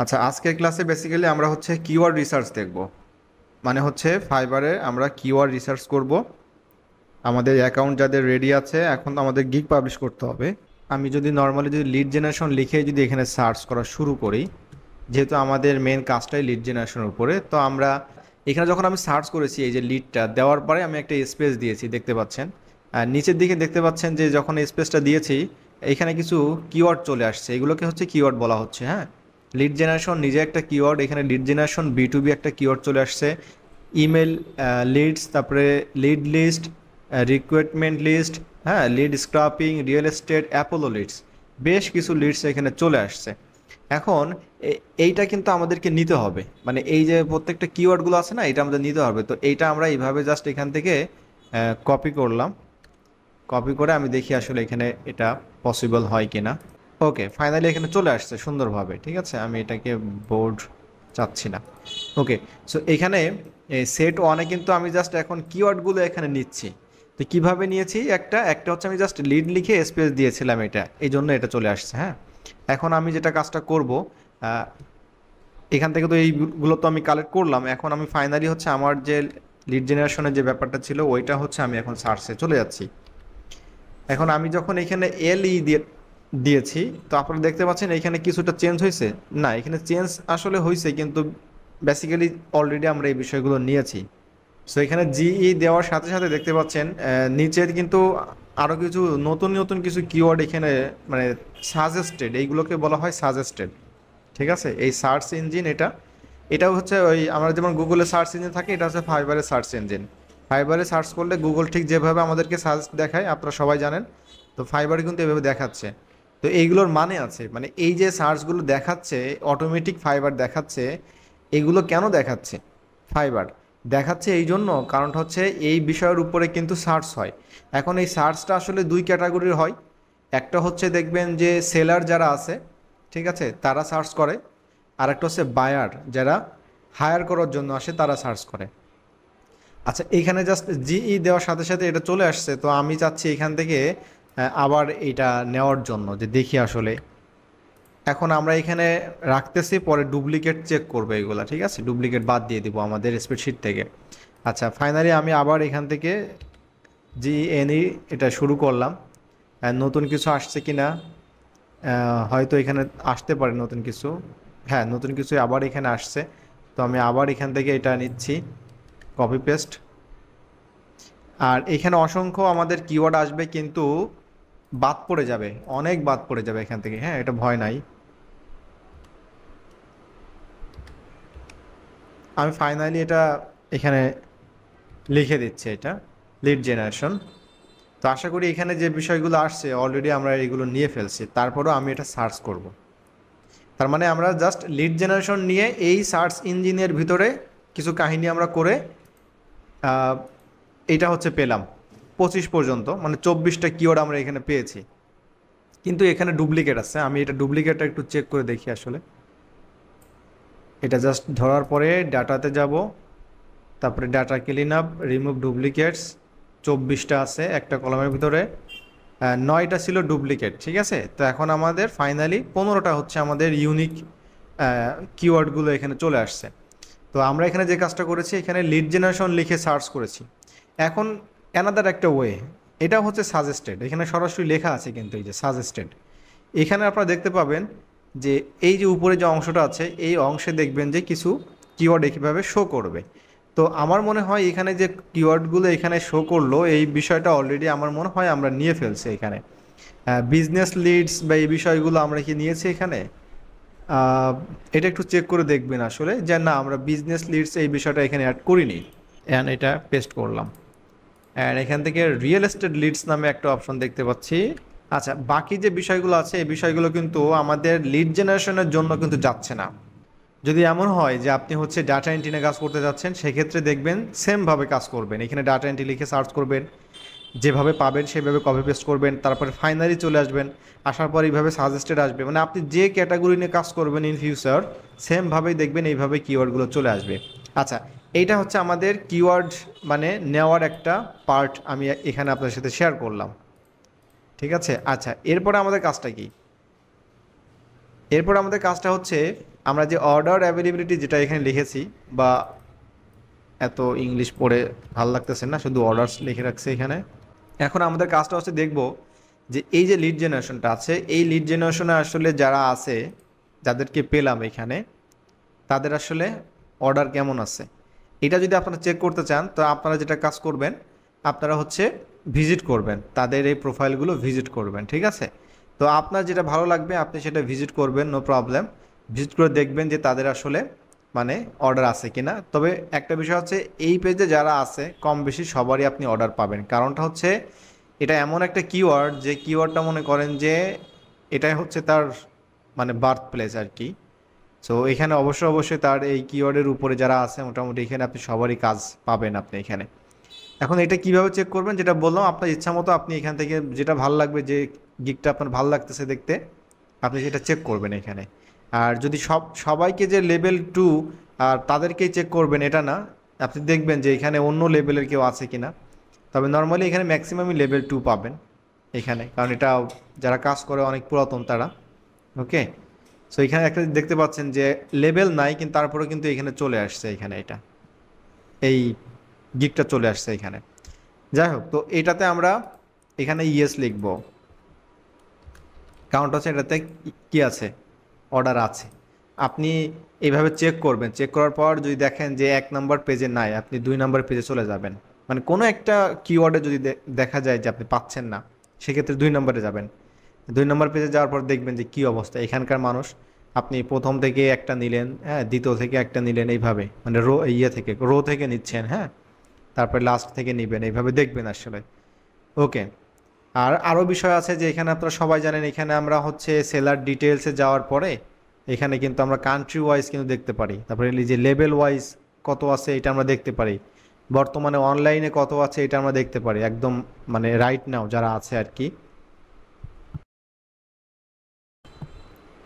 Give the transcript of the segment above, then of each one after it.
আচ্ছা, আজকের ক্লাসে বেসিক্যালি আমরা হচ্ছে কিওয়ার্ড রিসার্চ দেখব। মানে হচ্ছে ফাইবারে আমরা কিওয়ার্ড রিসার্চ করব। আমাদের অ্যাকাউন্ট যাদের রেডি আছে, এখন তো আমাদের গিগ পাবলিশ করতে হবে। আমি যদি নর্মালি যদি লিড জেনারেশন লিখে যদি এখানে সার্চ করা শুরু করি, যেহেতু আমাদের মেন কাজটাই লিড জেনারেশনের উপরে, তো আমরা এখানে যখন আমি সার্চ করেছি এই যে লিডটা দেওয়ার পরে আমি একটা স্পেস দিয়েছি, দেখতে পাচ্ছেন। আর নিচের দিকে দেখতে পাচ্ছেন যে যখন স্পেসটা দিয়েছি এখানে কিছু কিওয়ার্ড চলে আসছে, এগুলোকে হচ্ছে কিওয়ার্ড বলা হচ্ছে। হ্যাঁ, লিড জেনারেশন নিজে একটা কিওয়ার্ড, এখানে লিড জেনারেশন বি2বি একটা কিওয়ার্ড চলে আসছে। ইমেল লিডস, তারপরে লিড লিস্ট, রিক্রুটমেন্ট লিস্ট, হ্যাঁ, lead scraping, real estate, Apollo leads, বেশ কিছু লিডস এখানে চলে আসছে। এখন এইটা কিন্তু আমাদেরকে নিতে হবে, মানে এই যে প্রত্যেকটা কিওয়ার্ডগুলো আছে না, এটা আমাদের নিতে হবে। তো এইটা আমরা এইভাবে জাস্ট এখান থেকে কপি করলাম। কপি করে আমি দেখি আসলে এখানে এটা পসিবল হয় কিনা। ওকে, ফাইনালি এখানে চলে আসছে সুন্দরভাবে। ঠিক আছে, আমি এটাকে বোর্ড চাচ্ছি না। ওকে, সো এখানে সেট ওয়ানে কিন্তু আমি জাস্ট এখন কিওয়ার্ডগুলো এখানে নিচ্ছি। তো কিভাবে নিয়েছি, একটা একটা হচ্ছে আমি জাস্ট লিড লিখে স্পেস দিয়েছিলাম, এটা এই জন্য এটা চলে আসছে। হ্যাঁ, এখন আমি যেটা কাজটা করব, এখান থেকে তো এইগুলো তো আমি কালেক্ট করলাম। এখন আমি ফাইনালি হচ্ছে আমার যে লিড জেনারেশনের যে ব্যাপারটা ছিল ওইটা হচ্ছে আমি এখন সার্চে চলে যাচ্ছি। এখন আমি যখন এখানে দিয়েছি, তো আপনারা দেখতে পাচ্ছেন এখানে কিছুটা চেঞ্জ হয়েছে। না, এখানে চেঞ্জ আসলে হয়েছে, কিন্তু বেসিক্যালি অলরেডি আমরা এই বিষয়গুলো নিয়েছি। সো এখানে জিই দেওয়ার সাথে সাথে দেখতে পাচ্ছেন নিচের কিন্তু আরও কিছু নতুন নতুন কিছু কিওয়ার্ড এখানে, মানে সাজেস্টেড, এইগুলোকে বলা হয় সাজেস্টেড। ঠিক আছে, এই সার্চ ইঞ্জিন এটাও হচ্ছে ওই আমরা যেমন গুগলে সার্চ ইঞ্জিন থাকে, এটা হচ্ছে ফাইবারের সার্চ ইঞ্জিন। ফাইবারে সার্চ করলে গুগল ঠিক যেভাবে আমাদেরকে সাজেস্ট দেখায়, আপনারা সবাই জানেন। তো ফাইবারে কিন্তু এভাবে দেখাচ্ছে। তো এইগুলোর মানে আছে, মানে এই যে সার্চগুলো দেখাচ্ছে, অটোমেটিক ফাইবার দেখাচ্ছে, এগুলো কেন দেখাচ্ছে? ফাইবার দেখাচ্ছে এই জন্য, কারণটা হচ্ছে এই বিষয়ের উপরে কিন্তু সার্চ হয়। এখন এই সার্চটা আসলে দুই ক্যাটাগরির হয়। একটা হচ্ছে দেখবেন যে সেলার যারা আছে, ঠিক আছে, তারা সার্চ করে। আর একটা হচ্ছে বায়ার, যারা হায়ার করার জন্য আসে, তারা সার্চ করে। আচ্ছা, এইখানে জাস্ট জিই দেওয়ার সাথে সাথে এটা চলে আসছে। তো আমি চাচ্ছি এখান থেকে আবার এটা নেওয়ার জন্য, যে দেখি আসলে। এখন আমরা এখানে রাখতেছি, পরে ডুপ্লিকেট চেক করবো এগুলা। ঠিক আছে, ডুপ্লিকেট বাদ দিয়ে দিব আমাদের স্প্রেডশিট থেকে। আচ্ছা, ফাইনালি আমি আবার এখান থেকে জিএনই এটা শুরু করলাম। নতুন কিছু আসছে কি না, হয়তো এখানে আসতে পারে নতুন কিছু। হ্যাঁ, নতুন কিছু আবার এখানে আসছে। তো আমি আবার এখান থেকে এটা নিচ্ছি, কপি পেস্ট। আর এখানে অসংখ্য আমাদের কিওয়ার্ড আসবে, কিন্তু বাদ পড়ে যাবে, অনেক বাদ পড়ে যাবে এখান থেকে। হ্যাঁ, এটা ভয় নাই। আমি ফাইনালি এটা এখানে লিখে দিচ্ছি, এটা লিড জেনারেশন। তো আশা করি এখানে যে বিষয়গুলো আসছে অলরেডি আমরা এগুলো নিয়ে ফেলছি, তারপরেও আমি এটা সার্চ করব। তার মানে আমরা জাস্ট লিড জেনারেশন নিয়ে এই সার্চ ইঞ্জিনের ভিতরে কিছু কাহিনী আমরা করে এইটা হচ্ছে পেলাম 25 পর্যন্ত, মানে 24টা কিওয়ার্ড আমরা এখানে পেয়েছি। কিন্তু এখানে ডুপ্লিকেট আছে, আমি এটা ডুপ্লিকেটটা একটু চেক করে দেখি আসলে। এটা জাস্ট ধরার পরে ডাটাতে যাব, তারপরে data clean up, remove duplicates. 24টা আছে একটা কলমের ভিতরে, 9টা ছিল ডুপ্লিকেট। ঠিক আছে, তো এখন আমাদের ফাইনালি 15টা হচ্ছে আমাদের ইউনিক কিওয়ার্ডগুলো এখানে চলে আসছে। তো আমরা এখানে যে কাজটা করেছি, এখানে লিড জেনারেশন লিখে সার্চ করেছি। এখন অ্যানাদার একটা ওয়ে, এটা হচ্ছে সাজেস্টেড। এখানে সরাসরি লেখা আছে কিন্তু এই যে সাজেস্টেড, এখানে আপনারা দেখতে পাবেন যে এই যে উপরে যে অংশটা আছে, এই অংশে দেখবেন যে কিছু কিওয়ার্ড কীভাবে শো করবে। তো আমার মনে হয় এখানে যে কিওয়ার্ডগুলো এখানে শো করলো, এই বিষয়টা অলরেডি আমার মনে হয় আমরা নিয়ে ফেলছি এখানে। বিজনেস লিডস বা এই বিষয়গুলো আমরা কি নিয়েছি এখানে? আহ, এটা একটু চেক করে দেখবেন আসলে, যে না, আমরা বিজনেস লিডস এই বিষয়টা এখানে অ্যাড করিনি। অ্যান্ড এটা পেস্ট করলাম। অ্যান্ড এখান থেকে রিয়েল এস্টেট লিডস নামে একটা অপশন দেখতে পাচ্ছি। আচ্ছা, বাকি যে বিষয়গুলো আছে এই বিষয়গুলো কিন্তু আমাদের লিড জেনারেশনের জন্য কিন্তু যাচ্ছে না। যদি এমন হয় যে আপনি হচ্ছে ডাটা এন্ট্রি নিয়ে কাজ করতে যাচ্ছেন, সেক্ষেত্রে দেখবেন সেমভাবে কাজ করবেন। এখানে ডাটা এন্ট্রি লিখে সার্চ করবেন, যেভাবে পাবেন সেভাবে কপি পেস্ট করবেন, তারপরে ফাইনালি চলে আসবেন। আসার পর এইভাবে সাজেস্টেড আসবে, মানে আপনি যে ক্যাটাগরি নিয়ে কাজ করবেন ইন ফিউচার, সেমভাবেই দেখবেন এইভাবে কিওয়ার্ডগুলো চলে আসবে। আচ্ছা, এইটা হচ্ছে আমাদের কিওয়ার্ড মানে নেওয়ার একটা পার্ট, আমি এখানে আপনার সাথে শেয়ার করলাম। ঠিক আছে, আচ্ছা, এরপরে আমাদের কাজটা কি? এরপর আমাদের কাজটা হচ্ছে আমরা যে অর্ডার অ্যাভেলেবিলিটি যেটা এখানে লিখেছি, বা এত ইংলিশ পড়ে ভাল লাগতেছে না, শুধু অর্ডারস লিখে রাখছে এখানে। এখন আমাদের কাজটা হচ্ছে দেখব যে এই যে লিড জেনারেশনটা আছে, এই লিড জেনারেশনে আসলে যারা আছে, যাদেরকে পেলাম এখানে, তাদের আসলে অর্ডার কেমন আছে। এটা যদি আপনারা চেক করতে চান, তো আপনারা যেটা কাজ করবেন, আপনারা হচ্ছে ভিজিট করবেন, তাদের এই প্রোফাইলগুলো ভিজিট করবেন, ঠিক আছে। তো আপনার যেটা ভালো লাগবে আপনি সেটা ভিজিট করবেন, নো প্রবলেম। ভিজিট করে দেখবেন যে তাদের আসলে মানে অর্ডার আছে কিনা। তবে একটা বিষয় হচ্ছে, এই পেজে যারা আছে কম বেশি সবারই আপনি অর্ডার পাবেন। কারণটা হচ্ছে এটা এমন একটা কিওয়ার্ড, যে কিওয়ার্ডটা মনে করেন যে এটাই হচ্ছে তার মানে বার্থ প্লেস আর কি। সো এখানে অবশ্যই অবশ্যই তার এই কিওয়ার্ডের উপরে যারা আছে মোটামুটি এখানে আপনি সবারই কাজ পাবেন আপনি এখানে। এখন এটা কিভাবে চেক করবেন, যেটা বললাম, আপনার ইচ্ছা মতো আপনি এখান থেকে যেটা ভালো লাগবে, যে গিকটা আপনার ভালো লাগতেছে দেখতে, আপনি সেটা চেক করবেন এখানে। আর যদি সবাইকে যে লেভেল 2 আর তাদেরকেই চেক করবেন এটা না, আপনি দেখবেন যে এখানে অন্য লেভেলের কেউ আছে কিনা। তবে নর্মালি এখানে ম্যাক্সিমামই লেভেল 2 পাবেন এখানে, কারণ এটা যারা কাজ করে অনেক পুরাতন তারা। ওকে, সো এখানে একটা দেখতে পাচ্ছেন যে লেভেল নাই, কিন্তু তারপরে কিন্তু এখানে চলে আসছে, এখানে এটা এই গিকটা চলে আসছে এখানে। যাই হোক, তো এটাতে আমরা এখানে ইয়েস লিখবো, কারণটা হচ্ছে এটাতে কি আছে, অর্ডার আছে। আপনি এইভাবে চেক করবেন, চেক করার পর যদি দেখেন যে 1 নম্বর পেজে নাই, আপনি 2 নম্বর পেজে চলে যাবেন। মানে কোনো একটা কিওয়ার্ডে যদি দেখা যায় যে আপনি পাচ্ছেন না, সেক্ষেত্রে 2 নম্বরে যাবেন। 2 নম্বর পেজে যাওয়ার পর দেখবেন যে কি অবস্থা এখানকার মানুষ। আপনি প্রথম থেকে একটা নিলেন, হ্যাঁ, দ্বিতীয় থেকে একটা নিলেন, এইভাবে মানে রো থেকে নিচ্ছেন, হ্যাঁ, তারপরে লাস্ট থেকে নিবেন, এইভাবে দেখবেন আসলে। ওকে, আর আরও বিষয় আছে যে এখানে আপনারা সবাই জানেন, এখানে আমরা হচ্ছে সেলার ডিটেলসে যাওয়ার পরে এখানে কিন্তু আমরা কান্ট্রি ওয়াইজ কিন্তু দেখতে পারি, তারপরে এই যে লেভেল ওয়াইজ কত আছে এটা আমরা দেখতে পারি, বর্তমানে অনলাইনে কত আছে এটা আমরা দেখতে পারি, একদম মানে রাইট নাও যারা আছে আর কি।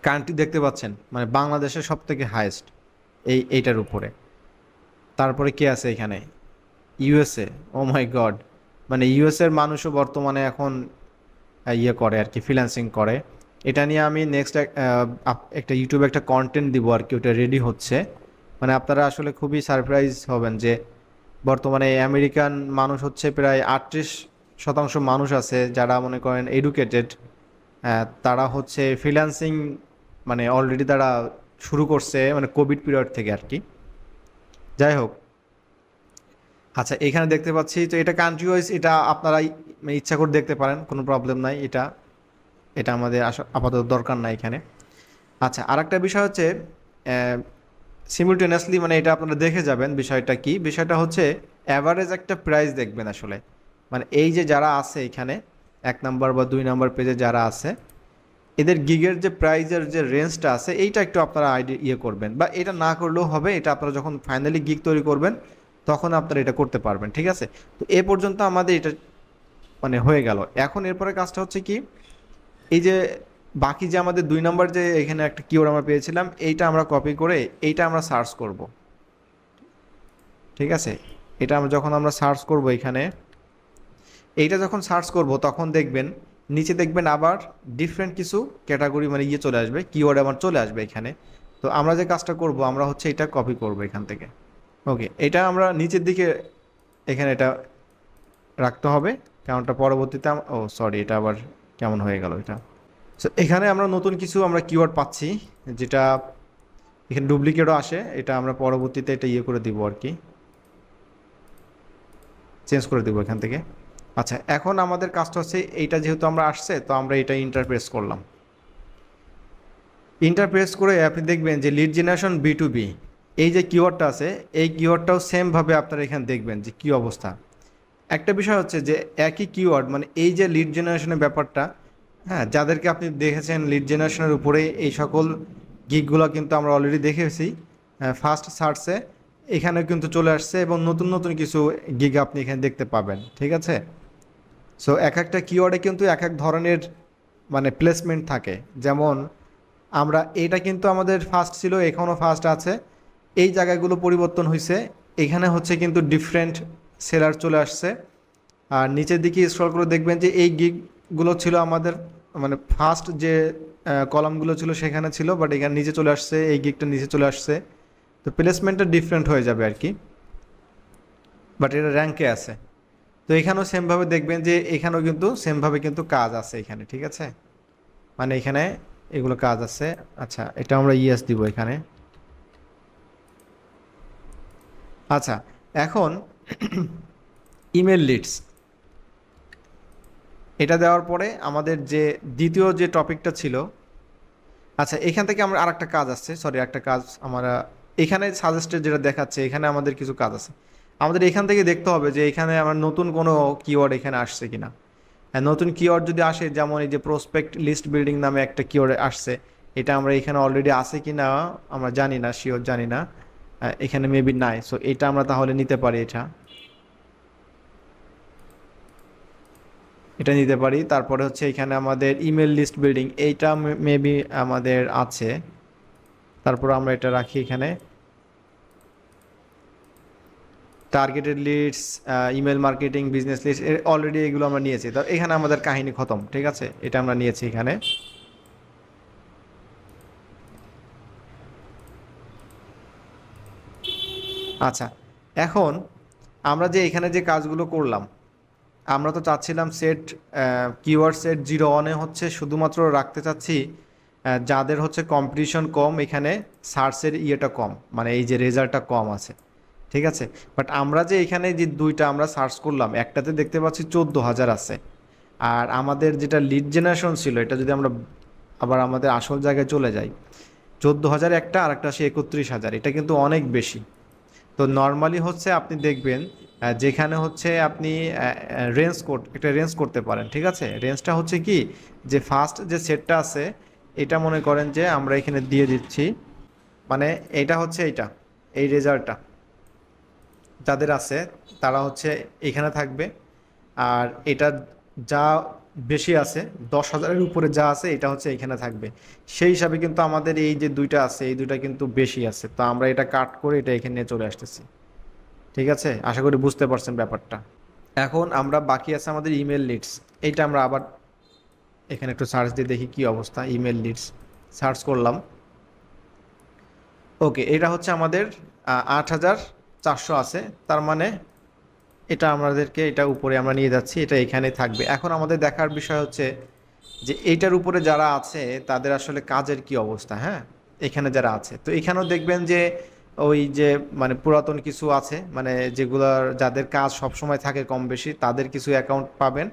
কান্ট্রি দেখতে পাচ্ছেন, মানে বাংলাদেশের সব থেকে হাইয়েস্ট এইটার উপরে। তারপরে কে আছে এখানে, ইউএসএ। ও মাই গড, মানে ইউএসএর মানুষও বর্তমানে এখন ইয়ে করে আর কি, ফ্রিল্যান্সিং করে। এটা নিয়ে আমি নেক্সট একটা ইউটিউবে একটা কন্টেন্ট দিব আর কি, ওটা রেডি হচ্ছে। মানে আপনারা আসলে খুবই সারপ্রাইজ হবেন যে বর্তমানে আমেরিকান মানুষ হচ্ছে প্রায় 38% মানুষ আছে যারা মনে করেন এডুকেটেড। তারা হচ্ছে ফ্রিল্যান্সিং মানে অলরেডি তারা শুরু করছে, মানে কোভিড পিরিয়ড থেকে আর কি। যাই হোক, আচ্ছা এখানে দেখতে পাচ্ছি, তো এটা কান্ট্রি ওয়াইজ, এটা আপনারা ইচ্ছা করে দেখতে পারেন, কোনো প্রবলেম নাই। এটা এটা আমাদের আপাতত দরকার নাই এখানে। আচ্ছা, আর একটা বিষয় হচ্ছে সিমিলটেনিয়াসলি, মানে এটা আপনারা দেখে যাবেন বিষয়টা কি। বিষয়টা হচ্ছে অ্যাভারেজ একটা প্রাইস দেখবেন আসলে, মানে এই যে যারা আছে এখানে 1 নম্বর বা 2 নম্বর পেজে যারা আছে, এদের গিগের যে প্রাইজের যে রেঞ্জটা আছে, এইটা একটু আপনারা ইয়ে করবেন, বা এটা না করলেও হবে, এটা আপনারা যখন ফাইনালি গিগ তৈরি করবেন তখন আপনারা এটা করতে পারবেন, ঠিক আছে। তো এ পর্যন্ত আমাদের এটা মানে হয়ে গেল। এখন এরপরে কাজটা হচ্ছে কি, এই যে বাকি যে আমাদের 2 নম্বর যে এখানে একটা কিওয়ার্ড আমরা পেয়েছিলাম, এইটা আমরা কপি করে এইটা আমরা সার্চ করব, ঠিক আছে। এটা আমরা যখন আমরা সার্চ করব এখানে, এইটা যখন সার্চ করব তখন দেখবেন নিচে দেখবেন আবার ডিফারেন্ট কিছু ক্যাটাগরি মানে ইয়ে চলে আসবে, কিওয়ার্ড আমার চলে আসবে এখানে। তো আমরা যে কাজটা করব, আমরা হচ্ছে এটা কপি করব এখান থেকে। ওকে, এটা আমরা নিচের দিকে এখানে এটা রাখতে হবে, কারণটা পরবর্তীতে ও সরি, এটা আবার কেমন হয়ে গেল এটা। সো এখানে আমরা নতুন কিছু আমরা কিওয়ার্ড পাচ্ছি, যেটা এখানে ডুপ্লিকেটও আসে, এটা আমরা পরবর্তীতে এটা ইয়ে করে দিব আর কি, চেঞ্জ করে দিব এখান থেকে। আচ্ছা, এখন আমাদের কাজটা হচ্ছে এইটা যেহেতু আমরা আসছে, তো আমরা এটা ইন্টারপ্রেস করলাম। ইন্টারপ্রেস করে আপনি দেখবেন যে লিড জেনারেশন B2B, এই যে কিওয়ার্ডটা আছে, এই কিওয়ার্ডটাও সেমভাবে আপনারা এখানে দেখবেন যে কী অবস্থা। একটা বিষয় হচ্ছে যে একই কিওয়ার্ড, মানে এই যে লিড জেনারেশনের ব্যাপারটা, হ্যাঁ, যাদেরকে আপনি দেখেছেন লিড জেনারেশনের উপরে এই সকল গিগগুলো কিন্তু আমরা অলরেডি দেখেছি ফার্স্ট সার্চে, এখানেও কিন্তু চলে আসছে, এবং নতুন নতুন কিছু গিগ আপনি এখানে দেখতে পাবেন, ঠিক আছে। সো এক একটা কিওয়ার্ডে কিন্তু এক এক ধরনের মানে প্লেসমেন্ট থাকে। যেমন আমরা এটা কিন্তু আমাদের ফার্স্ট ছিল, এখনও ফার্স্ট আছে, এই জায়গাগুলো পরিবর্তন হয়েছে, এখানে হচ্ছে কিন্তু ডিফারেন্ট সেলার চলে আসছে। আর নিচের দিকে স্ক্রল করে দেখবেন যে এই গিগগুলো ছিল আমাদের মানে ফার্স্ট যে কলামগুলো ছিল সেখানে ছিল, বাট এখানে নিচে চলে আসছে, এই গিকটা নিচে চলে আসছে। তো প্লেসমেন্টটা ডিফারেন্ট হয়ে যাবে আর কি, বাট এটা র্যাঙ্কে আছে। তো এখানেও সেমভাবে দেখবেন যে এখানেও কিন্তু সেমভাবে কিন্তু কাজ আছে এখানে, ঠিক আছে, মানে এখানে এগুলো কাজ আছে। আচ্ছা, এটা আমরা ইয়েস দিব এখানে। আচ্ছা, এখন ইমেল লিডস, এটা দেওয়ার পরে আমাদের যে দ্বিতীয় যে টপিকটা ছিল, আচ্ছা এখান থেকে আমরা আরেকটা কাজ আসছে, সরি একটা কাজ আমরা এখানে সাজেস্টেড যেটা দেখাচ্ছে, এখানে আমাদের কিছু কাজ আছে। আমাদের এখান থেকে দেখতে হবে যে এখানে আমার নতুন কোনো কিওয়ার্ড এখানে আসছে কিনা। হ্যাঁ, নতুন কিওয়ার্ড যদি আসে, যেমন এই যে প্রসপেক্ট লিস্ট বিল্ডিং নামে একটা কিওয়ার্ড আসছে, এটা আমরা এখানে অলরেডি আছে কি না আমরা জানি না, শিওর জানি না। এখানে মেবি নাই, সো এটা আমরা তাহলে নিতে পারি, এটা এটা নিতে পারি। তারপরে হচ্ছে এখানে আমাদের ইমেল লিস্ট বিল্ডিং, এইটা মেবি আমাদের আছে, তারপর আমরা এটা রাখি এখানে। Targeted leads, email marketing, business list, already এগুলো আমরা নিয়েছি, তো এখানে আমাদের কাহিনী খতম, ঠিক আছে, এটা আমরা নিয়েছি এখানে। আচ্ছা, এখন আমরা যে এখানে যে কাজগুলো করলাম, আমরা তো চাচ্ছিলাম সেট কিওয়ার্ড সেট 0 হচ্ছে শুধুমাত্র রাখতে চাচ্ছি যাদের হচ্ছে কম্পিটিশন কম, এখানে সার্চের ইয়েটা কম, মানে এই যে রেজাল্টটা কম আছে, ঠিক আছে। বাট আমরা যে এখানে যে দুইটা আমরা সার্চ করলাম, একটাতে দেখতে পাচ্ছি 14,000 আছে, আর আমাদের যেটা লিড জেনারেশন ছিল, এটা যদি আমরা আবার আমাদের আসল জায়গায় চলে যাই, 14,000 একটা, আর একটা আসে 31,000, এটা কিন্তু অনেক বেশি। তো নর্মালি হচ্ছে আপনি দেখবেন যেখানে হচ্ছে আপনি রেঞ্জ একটা রেঞ্জ করতে পারেন, ঠিক আছে। রেঞ্জটা হচ্ছে কি, যে ফার্স্ট যে সেটটা আছে, এটা মনে করেন যে আমরা এখানে দিয়ে দিচ্ছি, মানে এটা হচ্ছে এইটা, এই রেজাল্টটা যাদের আছে তারা হচ্ছে এখানে থাকবে। আর এটা যা বেশি আছে, 10,000-এর উপরে যা আছে, এটা হচ্ছে এখানে থাকবে। সেই হিসাবে কিন্তু আমাদের এই যে দুইটা আছে, এই দুইটা কিন্তু বেশি আছে, তো আমরা এটা কাট করে এটা এখানে নিয়ে চলে আসতেছি, ঠিক আছে। আশা করি বুঝতে পারছেন ব্যাপারটা। এখন আমরা বাকি আছে আমাদের ইমেল লিডস, এইটা আমরা আবার এখানে একটু সার্চ দিয়ে দেখি কি অবস্থা। ইমেল লিডস সার্চ করলাম, ওকে, এটা হচ্ছে আমাদের 8,400 আছে, তার মানে এটা আমাদেরকে এটা উপরে আমরা নিয়ে যাচ্ছি, এটা এখানে থাকবে। এখন আমাদের দেখার বিষয় হচ্ছে যে এইটার উপরে যারা আছে তাদের আসলে কাজের কি অবস্থা। হ্যাঁ, এখানে যারা আছে, তো এখানেও দেখবেন যে ওই যে মানে পুরাতন কিছু আছে, মানে যেগুলোর যাদের কাজ সব সময় থাকে কম বেশি, তাদের কিছু অ্যাকাউন্ট পাবেন।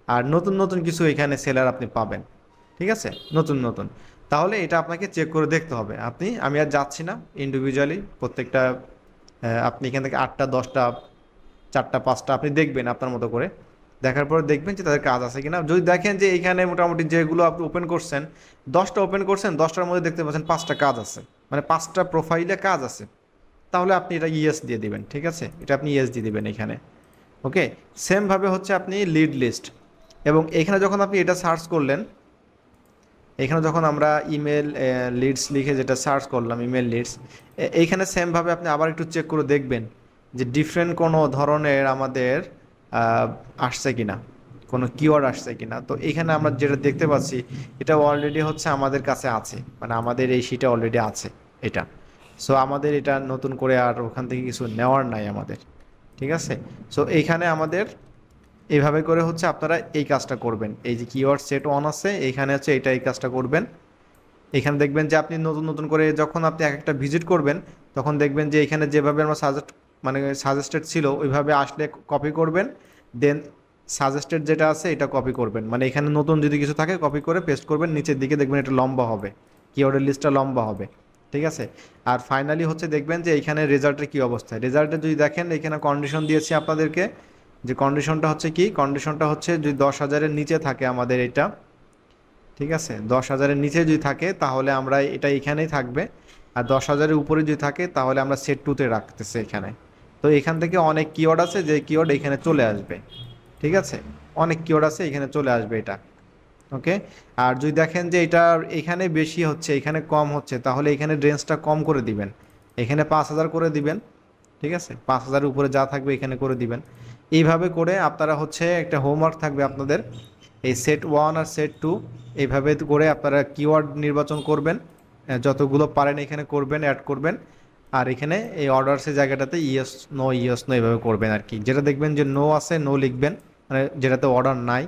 আর নতুন নতুন কিছু এখানে সেলার আপনি পাবেন, ঠিক আছে, নতুন নতুন। তাহলে এটা আপনাকে চেক করে দেখতে হবে। আমি আর যাচ্ছি না ইন্ডিভিজুয়ালি প্রত্যেকটা, আপনি এখান থেকে 8টা 10টা 4টা 5টা আপনি দেখবেন আপনার মতো করে, দেখার পরে দেখবেন যে তাদের কাজ আছে কিনা। যদি দেখেন যে এইখানে মোটামুটি যেগুলো আপনি ওপেন করছেন, 10টা ওপেন করছেন, 10টার মধ্যে দেখতে পাচ্ছেন 5টা কাজ আছে, মানে 5টা প্রোফাইলে কাজ আছে, তাহলে আপনি এটা ইয়েস দিয়ে দিবেন, ঠিক আছে, এটা আপনি ইয়েস দিয়ে দিবেন এখানে। ওকে, সেমভাবে হচ্ছে আপনি লিড লিস্ট, এবং এখানে যখন আপনি এটা সার্চ করলেন, এখানে যখন আমরা ইমেল লিডস লিখে যেটা সার্চ করলাম ইমেল লিডস, এইখানে সেমভাবে আপনি আবার একটু চেক করে দেখবেন যে ডিফারেন্ট কোনো ধরনের আমাদের আসছে কিনা, কোনো কিওয়ার্ড আসছে কিনা। তো এখানে আমরা যেটা দেখতে পাচ্ছি, এটা অলরেডি হচ্ছে আমাদের কাছে আছে, মানে আমাদের এই শিটে অলরেডি আছে এটা। সো আমাদের এটা নতুন করে আর ওখান থেকে কিছু নেওয়ার নাই আমাদের, ঠিক আছে। সো এইখানে আমাদের এইভাবে করে হচ্ছে আপনারা এই কাজটা করবেন। এই যে কিওয়ার্ড সেট অন আছে, এইখানে হচ্ছে এটা এই কাজটা করবেন। এখানে দেখবেন যে আপনি নতুন নতুন করে যখন আপনি এক একটা ভিজিট করবেন, তখন দেখবেন যে এখানে যেভাবে আমরা মানে সাজেস্টেড ছিল ওইভাবে আসলে কপি করবেন, দেন সাজেস্টেড যেটা আছে এটা কপি করবেন, মানে এখানে নতুন যদি কিছু থাকে কপি করে পেস্ট করবেন, নিচের দিকে দেখবেন এটা লম্বা হবে, কিওয়ার্ডের লিস্টটা লম্বা হবে, ঠিক আছে। আর ফাইনালি হচ্ছে দেখবেন যে এখানে রেজাল্টের কী অবস্থা। রেজাল্টে যদি দেখেন এখানে কন্ডিশন দিয়েছি আপনাদেরকে, যে কন্ডিশনটা হচ্ছে কি, কন্ডিশনটা হচ্ছে যদি 10,000-এর নিচে থাকে আমাদের এটা, ঠিক আছে, 10,000-এর নিচে যদি থাকে তাহলে আমরা এটা এখানেই থাকবে, আর 10,000-এর উপরে যদি থাকে তাহলে আমরা সেট 2-তে রাখতেছি এখানে। তো এখান থেকে অনেক কিওয়ার্ড আছে যে কিওয়ার্ড এখানে চলে আসবে, ঠিক আছে, অনেক কিওয়ার্ড আছে এখানে চলে আসবে এটা। ওকে, আর যদি দেখেন যে এটা এখানে বেশি হচ্ছে এখানে কম হচ্ছে, তাহলে এখানে রেঞ্জটা কম করে দিবেন, এখানে 5,000 করে দিবেন, ঠিক আছে, 5,000-এর উপরে যা থাকবে এখানে করে দিবেন। এইভাবে করে আপনারা হচ্ছে একটা হোমওয়ার্ক থাকবে আপনাদের, এই সেট 1 আর সেট 2 এইভাবে করে আপনারা কিওয়ার্ড নির্বাচন করবেন, যতগুলো পারেন এখানে করবেন, অ্যাড করবেন। আর এখানে এই অর্ডারসের জায়গাটাতে ইয়েস নো এইভাবে করবেন আর কি। যেটা দেখবেন যে নো আছে, নো লিখবেন, মানে যেটাতে অর্ডার নাই,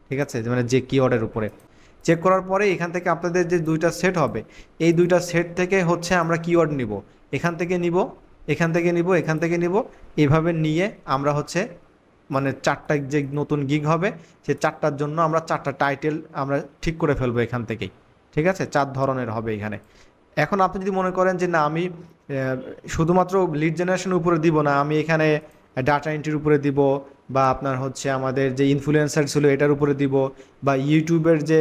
ঠিক আছে, মানে যে কিওয়ার্ডের উপরে। চেক করার পরে এখান থেকে আপনাদের যে দুইটা সেট হবে, এই দুইটা সেট থেকে হচ্ছে আমরা কিওয়ার্ড নিব, এখান থেকে নিব, এখান থেকে নিব, এখান থেকে নিব, এইভাবে নিয়ে আমরা হচ্ছে মানে 4টা যে নতুন গিগ হবে সে 4টার জন্য আমরা 4টা টাইটেল আমরা ঠিক করে ফেলবো এখান থেকেই, ঠিক আছে। 4 ধরনের হবে এখানে। এখন আপনি যদি মনে করেন যে না আমি শুধুমাত্র লিড জেনারেশনের উপরে দিব না, আমি এখানে ডাটা এন্ট্রির উপরে দিব, বা আপনার হচ্ছে আমাদের যে ইনফ্লুয়েন্সার ছিল এটার উপরে দিব, বা ইউটিউবের যে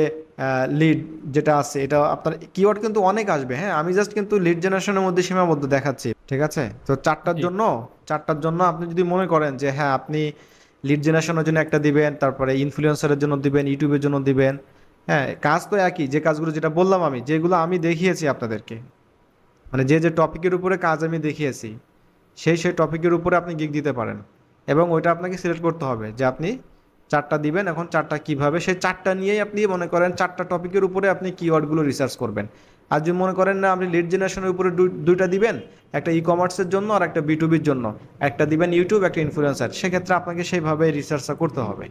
লিড যেটা আছে এটা আপনার কিওয়ার্ড কিন্তু অনেক আসবে। হ্যাঁ, আমি জাস্ট কিন্তু লিড জেনারেশনের মধ্যে সীমাবদ্ধ দেখাচ্ছি, ঠিক আছে। তো 4টার জন্য আপনি যদি মনে করেন যে হ্যাঁ আপনি লিড জেনারেশনের জন্য একটা দিবেন, তারপরে ইনফ্লুয়েন্সারের জন্য দিবেন, ইউটিউবের জন্য দিবেন। হ্যাঁ, কাজ তো একই, যে কাজগুলো যেটা বললাম আমি, যেগুলো আমি দেখিয়েছি আপনাদেরকে, মানে যে যে টপিকের উপরে কাজ আমি দেখিয়েছি সেই টপিকের উপরে আপনি গিগ দিতে পারেন। এবং ওইটা আপনাকে সিলেক্ট করতে হবে যে আপনি 4টা দিবেন। এখন 4টা কিভাবে, সেই 4টা নিয়েই আপনি মনে করেন 4টা টপিকের উপরে আপনি কিওয়ার্ডগুলো রিসার্চ করবেন। আর যদি মনে করেন না আপনি লিড জেনারেশনের উপরে দুইটা দিবেন, একটা ই কমার্সের জন্য আর একটা বিটুবির জন্য, একটা দিবেন ইউটিউব, একটা ইনফ্লুয়েন্সার, সেক্ষেত্রে আপনাকে সেইভাবে রিসার্চটা করতে হবে।